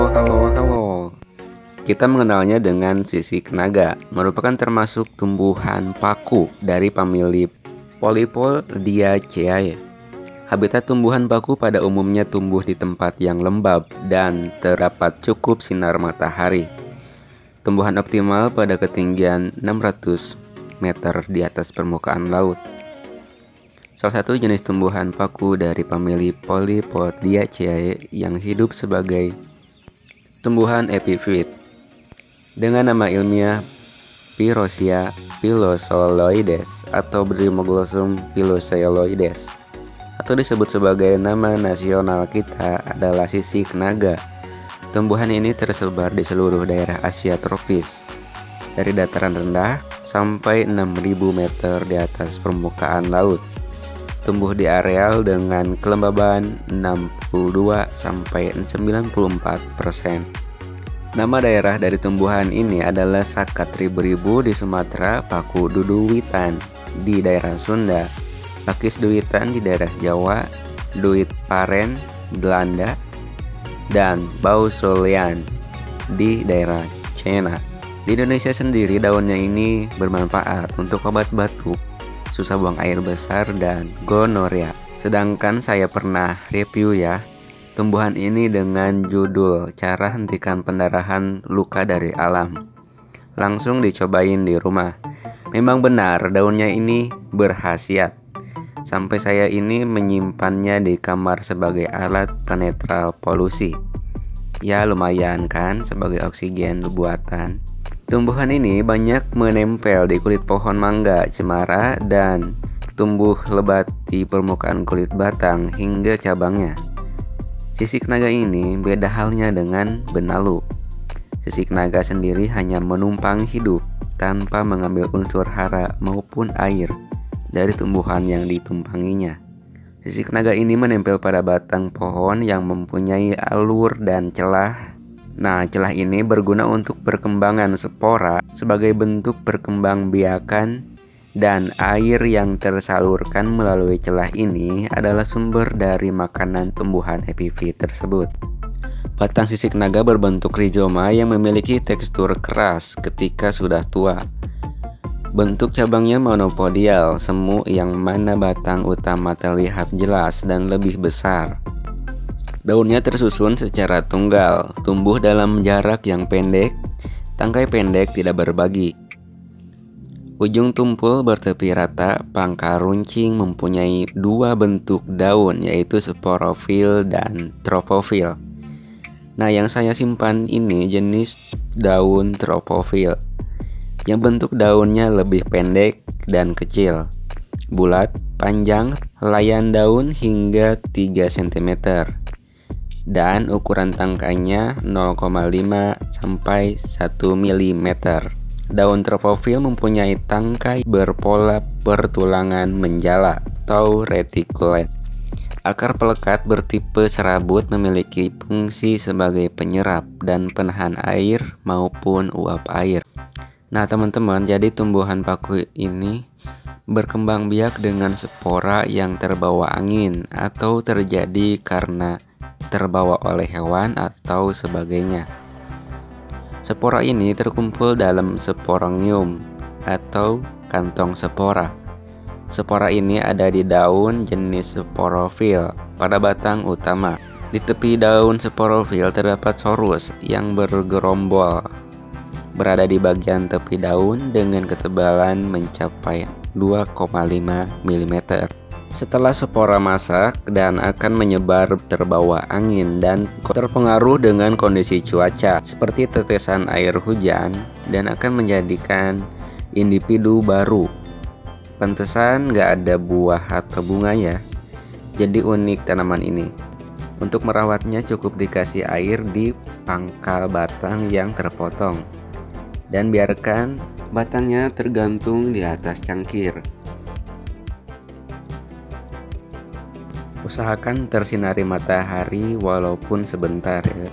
Halo. Kita mengenalnya dengan sisik naga, merupakan termasuk tumbuhan paku dari famili Polypodiaceae. Habitat tumbuhan paku pada umumnya tumbuh di tempat yang lembab dan terdapat cukup sinar matahari. Tumbuhan optimal pada ketinggian 600 meter di atas permukaan laut. Salah satu jenis tumbuhan paku dari famili Polypodiaceae yang hidup sebagai tumbuhan epifit dengan nama ilmiah Pyrosia pilosoloides atau Brimoglossum pilosoloides, atau disebut sebagai nama nasional kita adalah sisik naga. Tumbuhan ini tersebar di seluruh daerah Asia tropis, dari dataran rendah sampai 6.000 meter di atas permukaan laut. Tumbuh di areal dengan kelembaban 62-94%. Nama daerah dari tumbuhan ini adalah sakat ribu-ribu di Sumatera, paku duduwitan di daerah Sunda, pakis duwitan di daerah Jawa, duit paren Belanda, dan bausolean di daerah China. Di Indonesia sendiri daunnya ini bermanfaat untuk obat batuk, susah buang air besar, dan gonorea. Sedangkan saya pernah review tumbuhan ini dengan judul Cara Hentikan Pendarahan Luka dari Alam. Langsung dicobain di rumah. Memang benar daunnya ini berkhasiat. Sampai saya ini menyimpannya di kamar sebagai alat penetral polusi. Ya lumayan kan, sebagai oksigen buatan. Tumbuhan ini banyak menempel di kulit pohon mangga, cemara, dan tumbuh lebat di permukaan kulit batang hingga cabangnya. Sisik naga ini beda halnya dengan benalu. Sisik naga sendiri hanya menumpang hidup tanpa mengambil unsur hara maupun air dari tumbuhan yang ditumpanginya. Sisik naga ini menempel pada batang pohon yang mempunyai alur dan celah. Nah, celah ini berguna untuk perkembangan spora sebagai bentuk perkembangbiakan, dan air yang tersalurkan melalui celah ini adalah sumber dari makanan tumbuhan epifit tersebut. Batang sisik naga berbentuk rizoma yang memiliki tekstur keras ketika sudah tua. Bentuk cabangnya monopodial, semu yang mana batang utama terlihat jelas dan lebih besar. Daunnya tersusun secara tunggal, tumbuh dalam jarak yang pendek, tangkai pendek tidak berbagi. Ujung tumpul bertepi rata, pangkal runcing, mempunyai dua bentuk daun, yaitu sporofil dan tropofil. Nah, yang saya simpan ini jenis daun tropofil, yang bentuk daunnya lebih pendek dan kecil, bulat, panjang, helaian daun hingga 3 cm, dan ukuran tangkainya 0,5 sampai 1 mm. Daun tropofil mempunyai tangkai berpola pertulangan menjala atau reticulate. Akar pelekat bertipe serabut memiliki fungsi sebagai penyerap dan penahan air maupun uap air. Nah teman-teman, jadi tumbuhan paku ini berkembang biak dengan spora yang terbawa angin atau terjadi karena terbawa oleh hewan atau sebagainya. Spora ini terkumpul dalam sporangium atau kantong spora. Spora ini ada di daun jenis sporofil pada batang utama. Di tepi daun sporofil terdapat sorus yang bergerombol, berada di bagian tepi daun dengan ketebalan mencapai 2,5 mm. Setelah spora masak dan akan menyebar terbawa angin dan terpengaruh dengan kondisi cuaca seperti tetesan air hujan, dan akan menjadikan individu baru. Pantesan gak ada buah atau bunga ya. Jadi unik tanaman ini. Untuk merawatnya cukup dikasih air di pangkal batang yang terpotong, dan biarkan batangnya tergantung di atas cangkir. Usahakan tersinari matahari walaupun sebentar ya.